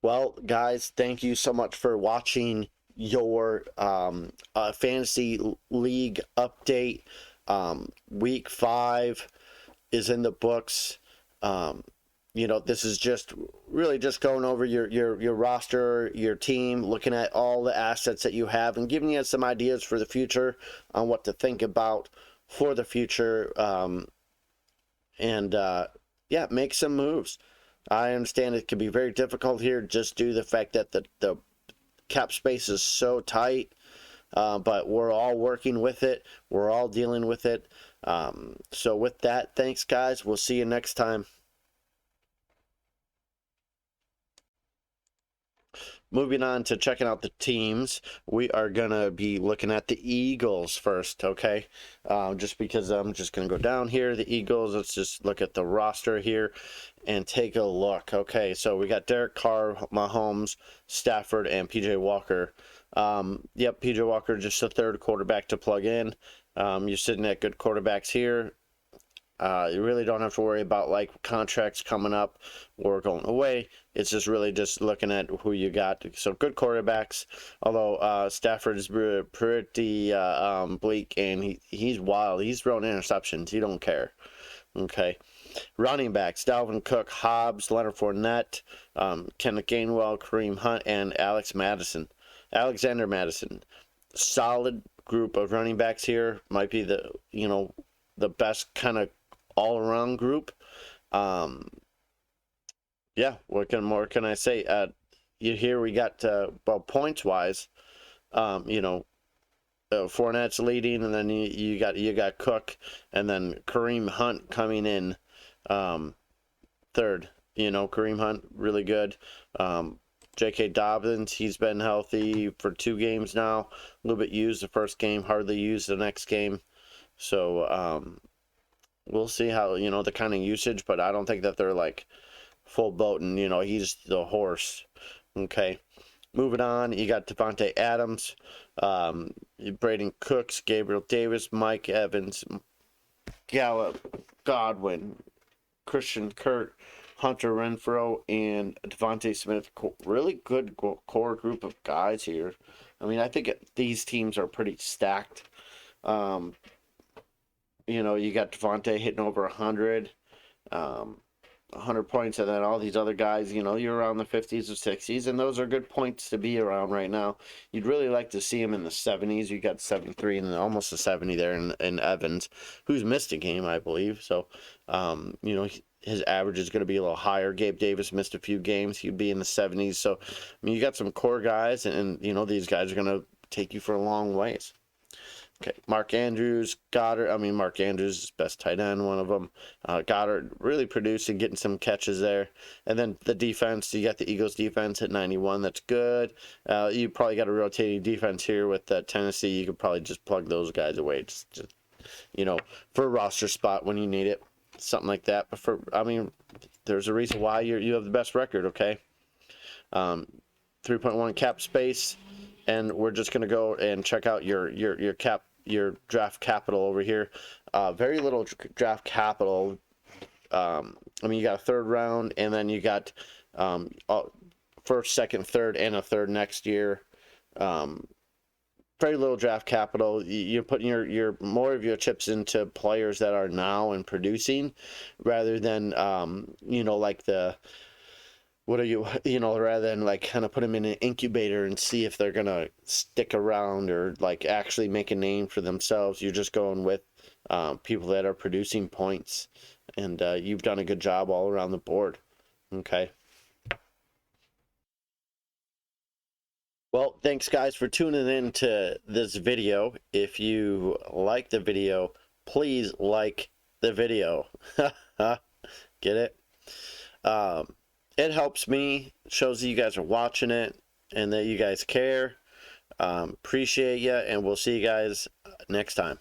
Well, guys, thank you so much for watching your fantasy league update. Week 5 is in the books. Um, this is just really just going over your roster, your team, looking at all the assets that you have, and giving you some ideas for the future on what to think about for the future. Yeah, make some moves. I understand it can be very difficult here just due to the fact that the cap space is so tight, but we're all working with it. We're all dealing with it. So with that, thanks, guys. We'll see you next time. Moving on to checking out the teams, we are going to be looking at the Eagles first, okay? Just because I'm just going to go down here, the Eagles, let's just look at the roster here and take a look. Okay, so we got Derek Carr, Mahomes, Stafford, and P.J. Walker. Yep, P.J. Walker, just the third quarterback to plug in. You're sitting at good quarterbacks here. You really don't have to worry about like contracts coming up or going away. It's just really just looking at who you got. So good quarterbacks, although Stafford is pretty bleak, and he's wild. He's throwing interceptions. He don't care. Okay. Running backs, Dalvin Cook, Hobbs, Leonard Fournette, Kenneth Gainwell, Kareem Hunt, and Alexander Madison. Solid group of running backs here. Might be the best kind of all-around group. Yeah, what more can I say? Here we got points-wise, Fournette's leading, and then you got Cook, and then Kareem Hunt coming in third. Kareem Hunt really good. J.K. Dobbins, he's been healthy for 2 games now. A little bit used the first game, hardly used the next game. So we'll see how the kind of usage, but I don't think that they're like full boating. He's the horse. Okay, moving on, you got Devontae Adams, Braden Cooks, Gabriel Davis, Mike Evans, Gallup, Godwin, Christian Kirk, Hunter Renfrow, and Devontae Smith. Really good core group of guys here. I mean, I think these teams are pretty stacked. You got Devontae hitting over 100, 100 points, and then all these other guys, you're around the 50s or 60s, and those are good points to be around right now. You'd really like to see him in the 70s. You got 73 and almost a 70 there in Evans, who's missed a game, I believe. So, his average is going to be a little higher. Gabe Davis missed a few games. He'd be in the 70s. So, I mean, you got some core guys, and these guys are going to take you for a long ways. Okay, Mark Andrews, Goddard. Mark Andrews is best tight end, one of them. Goddard really producing, getting some catches there. And then the defense, you got the Eagles defense at 91. That's good. You probably got a rotating defense here with Tennessee. You could probably just plug those guys away, just for a roster spot when you need it, something like that. But there's a reason why you have the best record. Okay, 3.1 cap space. And we're just going to go and check out your draft capital over here. Very little draft capital. You got a third round, and then you got first, second, third, and a third next year. Very little draft capital. You're putting your more of your chips into players that are now and producing, rather than like the. Rather than like kind of put them in an incubator and see if they're going to stick around or like actually make a name for themselves. You're just going with people that are producing points, and you've done a good job all around the board. Okay. Well, thanks guys for tuning in to this video. If you like the video, please like the video. Get it? It helps me, shows that you guys are watching it and that you guys care. Appreciate you, and we'll see you guys next time.